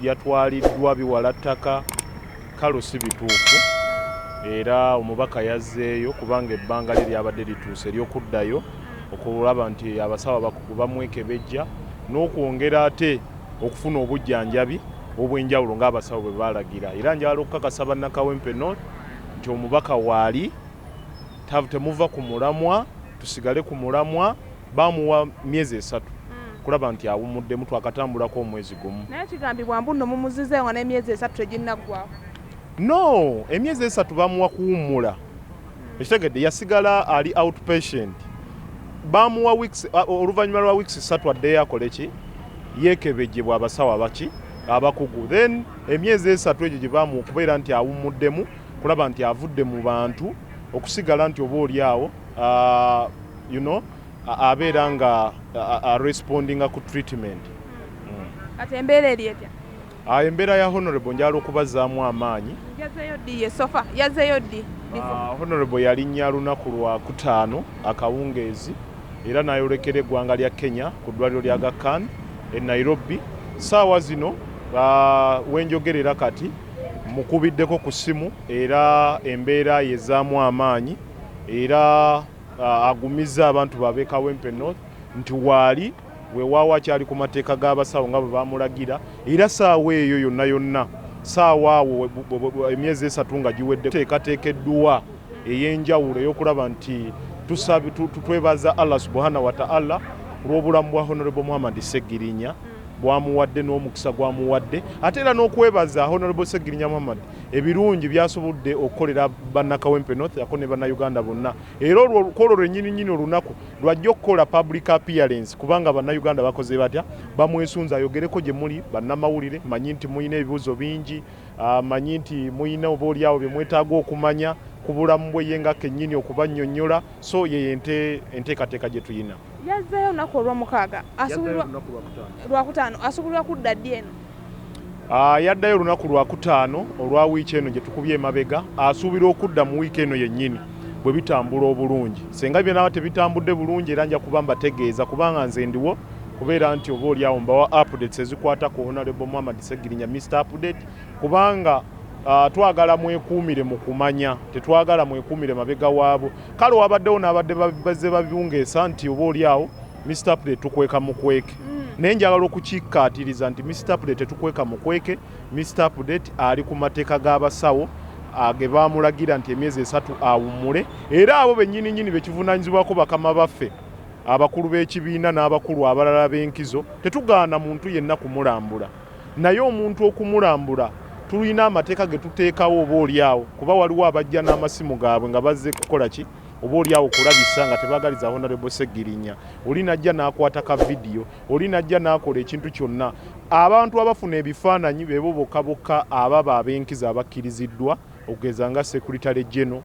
yatwaliddwa biwalattaka kalo si bituufu era omubaka yazzeeyo kubanga ebbanga lye lyabadde lituuse ery'okuddayo okulaba nti abasawo abakugu bamwekebejja n'okwongera ate okufuna obujjanjabi obw'enjawulo ng'abasawo bwe baalagira era njala okukakasa bannakawempe North nti omubaka waali temuva ku mulamwa tusigale ku mulamwa bamuwa myezi 3 kulaba nti awumuddemu twakatambulako omwezi gumu. Naye kigambibwa mbu nno mumuzizeewo nga n'emyezi 3 teginnaggwaako. No, emyezi 3 bamuwa kuwummula. Ekitegedde yasigala ali outpatient. Bamuwa weeks oluvannyuma lwa weeks 3 addeyo akole ki? Yeekebejjebwa abasawo abakugu. Then emyezi 3 egyo gye bamuwa okubeera nti awummuddemu kulaba nti avudde mu bantu okusigala nti oba oli awo abeera nga respondinga ku treatment. Kati embeera eri etya? Embeera ya Honorable njala okubazaamu amaanyi. Yazzeeyo ddi ye sofa? Yazzeeyo ddi? Honorable yalinnya lunaku lwa Kutaano akawungeezi era n'ayolekera eggwanga lya Kenya ku ddwaliro lya Aga Khan e Nairobi. Saawa zino wenjogerera kati mukubiddeko ku ssimu era embeera yezzaamu amaanyi era agumiza abantu babe Kawempe North nti waali weewaawo akyali ku mateeka g'abasawo nga bwe bamulagira era saawa eyo yonna saawa awo emyezi 3 nga giwedde teekateekeddwa ey'enjawulo ey'okulaba nti twebaza Allah subhanahu wa ta'ala olw'obulamu bwa Honorable Muhammad Sseggirinya bwamuwadde n'omukisa gwamuwadde ate era n'okwebaza Honorable Sseggirinya Muhammad ebirungi byasobodde okukolera bannakawempe North ako ne bannayuganda bonna era olwo lwennyini olunaku lwajja okukola public appearance kubanga bannayuganda bakoze batya bamwesunza ayogereko gye muli bannamawulire manyi nti muyina ebibuuzo bingi manyi nti muyina oba oliawo bye mwetaaga okumanya ku bulamu bwe ye nga kennyini okubannyonnyola so ye enteekateeka gye tuyina. Yazzeeyo olunaku olw'omukaaga lwakutaano asuubirwa kudda ddi eno? Yaddayo olunaku lwakutaano olwa wiiki eno gye tukubye emabega asuubira okudda mu wiiki eno yennyini bwe bitambula obulungi. Senga bye naaba tebitambudde bulungi era nja kuba mbategeeza kubanga nze ndiwo kubeera nti oba oliawo mbawa updates ezikwata ku Honorable Muhammad Sseggirinya Mr. Update kubanga twagala mwekuumire mu kumanya tetwagala mwekuumire mabega waabo kale wabaddewo n'abadde bazze babungeesa nti oba oliawo Mr. Update tukweka mukweke naye njagala okukikkaatiriza nti Mr. Update tetukweka mukweke. Mr. Update ali ku mateeka g'abasawo ge baamulagira nti emyezi 3 awummule era abo bennyini bekivunaanyizibwako bakama baffe abakulu b'ekibiina n'abakulu abalala b'enkizo tetugaana muntu yenna kumulambula naye omuntu okumulambula tulina amateeka ge tuteekawo oba oliawo kuba waliwo abajja n'amasimu gaabwe nga bazze kukola ki oba oliawo kulabisa nga tebaagaliza Honorable Sseggirinya oli najja n'akwata ka vidiyo oli najja n'akola ekintu kyonna abantu abafuna ebifaananyi beebo bokka ababa ab'enkizo abakkiriziddwa okugeza nga Secretary General